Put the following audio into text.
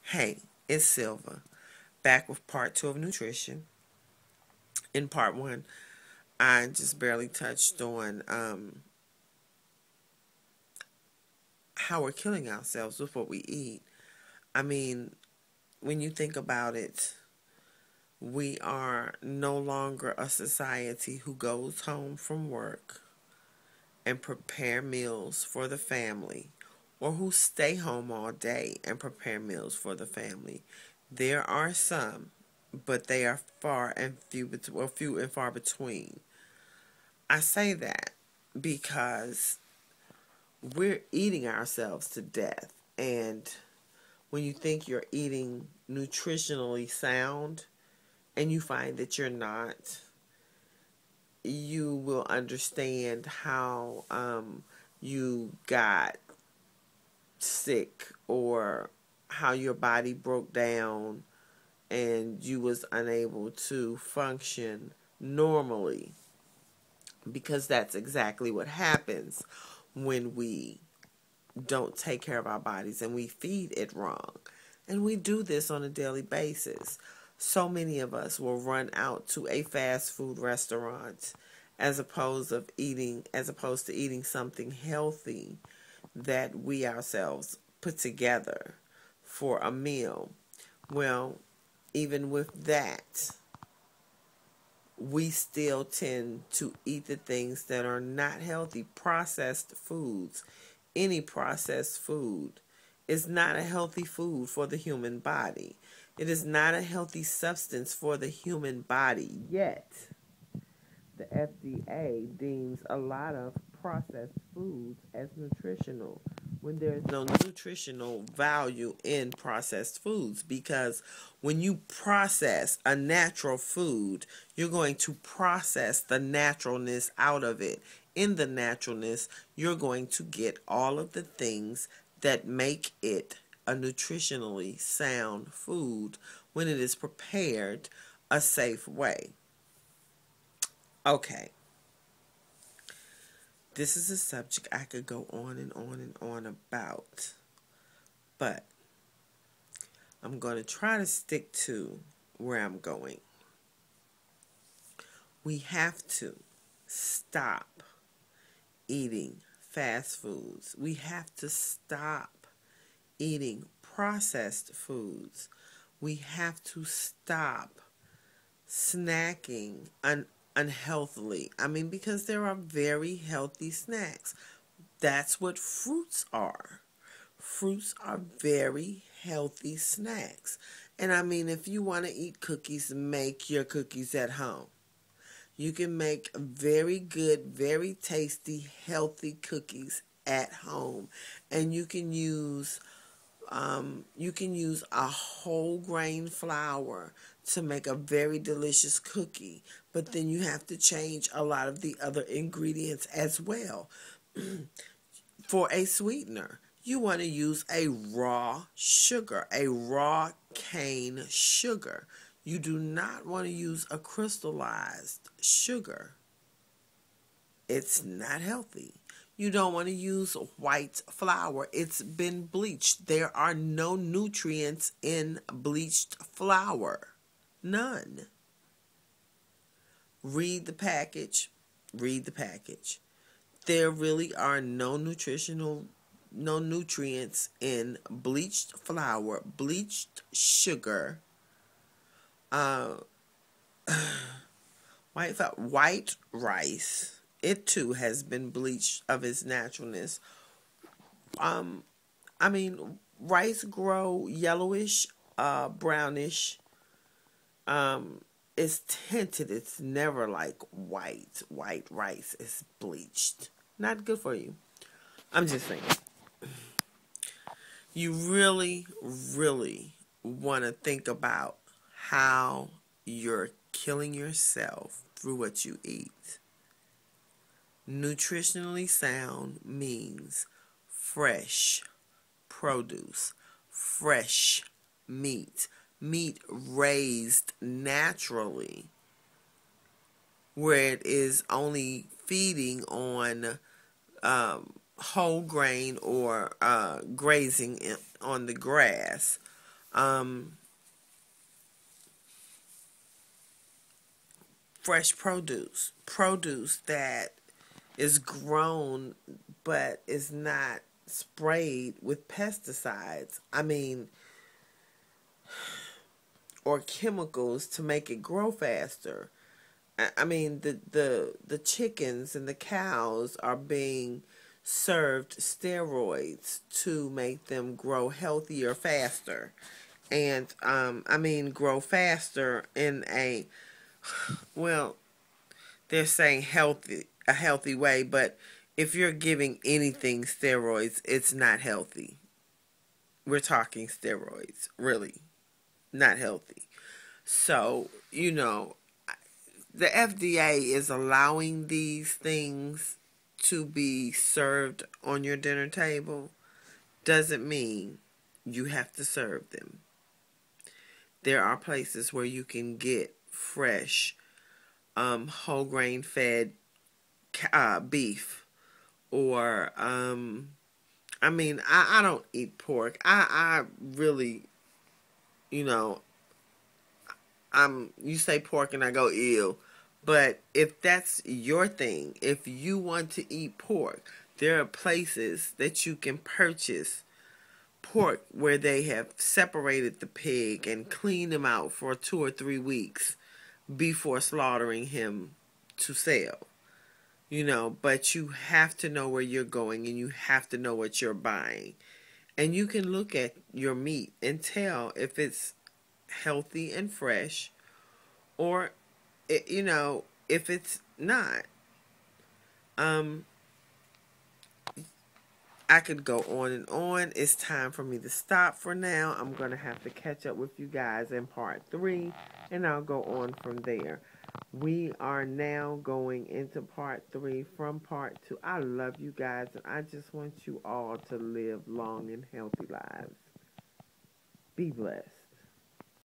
Hey, it's Silva, back with part two of nutrition. In part one, I just barely touched on how we're killing ourselves with what we eat. I mean, when you think about it, we are no longer a society who goes home from work and prepare meals for the family, or who stay home all day and prepare meals for the family. There are some, but they are few and far between. I say that because we're eating ourselves to death, and when you think you're eating nutritionally sound and you find that you're not, you will understand how you got sick, or how your body broke down and you was unable to function normally, because that's exactly what happens when we don't take care of our bodies and we feed it wrong. And we do this on a daily basis. So many of us will run out to a fast food restaurant as opposed to eating something healthy that we ourselves put together for a meal. Well, even with that, we still tend to eat the things that are not healthy. Processed foods, any processed food, is not a healthy food for the human body. It is not a healthy substance for the human body, yet the FDA deems a lot of processed foods as nutritional, when there is no nutritional value in processed foods. Because when you process a natural food, you're going to process the naturalness out of it. In the naturalness, you're going to get all of the things that make it a nutritionally sound food when it is prepared a safe way. Okay, this is a subject I could go on and on and on about, but I'm going to try to stick to where I'm going. We have to stop eating fast foods. We have to stop eating processed foods. We have to stop snacking unhealthily. I mean, because there are very healthy snacks. That's what fruits are. Fruits are very healthy snacks. And I mean, if you want to eat cookies, make your cookies at home. You can make very good, very tasty, healthy cookies at home. And you can use a whole grain flour to make a very delicious cookie. But then you have to change a lot of the other ingredients as well. For a sweetener, you want to use a raw sugar, a raw cane sugar. You do not want to use a crystallized sugar. It's not healthy. You don't want to use white flour. It's been bleached. There are no nutrients in bleached flour. None. Read the package. Read the package. There really are no nutrients in bleached flour, bleached sugar, uh, white rice. It too has been bleached of its naturalness. Um, I mean, rice grow yellowish, brownish. Um, it's tinted. It's never like white. White rice is bleached. Not good for you. I'm just saying. You really, really want to think about how you're killing yourself through what you eat. Nutritionally sound means fresh produce, fresh meat, meat raised naturally, where it is only feeding on whole grain, or grazing on the grass. Um, Fresh produce that is grown but is not sprayed with pesticides. I mean, or chemicals to make it grow faster. I mean, the chickens and the cows are being served steroids to make them grow healthier faster. And I mean, grow faster in a, well, they're saying a healthy way, but if you're giving anything steroids, it's not healthy. We're talking steroids, really, not healthy. So, the FDA is allowing these things to be served on your dinner table. Doesn't mean you have to serve them. There are places where you can get fresh, whole grain fed beef, or I mean, I don't eat pork. I really, you know, you say pork and I go ew. But if that's your thing, if you want to eat pork, there are places that you can purchase pork where they have separated the pig and cleaned him out for 2 or 3 weeks before slaughtering him to sell. But you have to know where you're going and you have to know what you're buying. And you can look at your meat and tell if it's healthy and fresh, or if it's not. um I could go on and on. It's time for me to stop for now. I'm going to have to catch up with you guys in part 3, and I'll go on from there. We are now going into part 3 from part 2. I love you guys, and I just want you all to live long and healthy lives. Be blessed.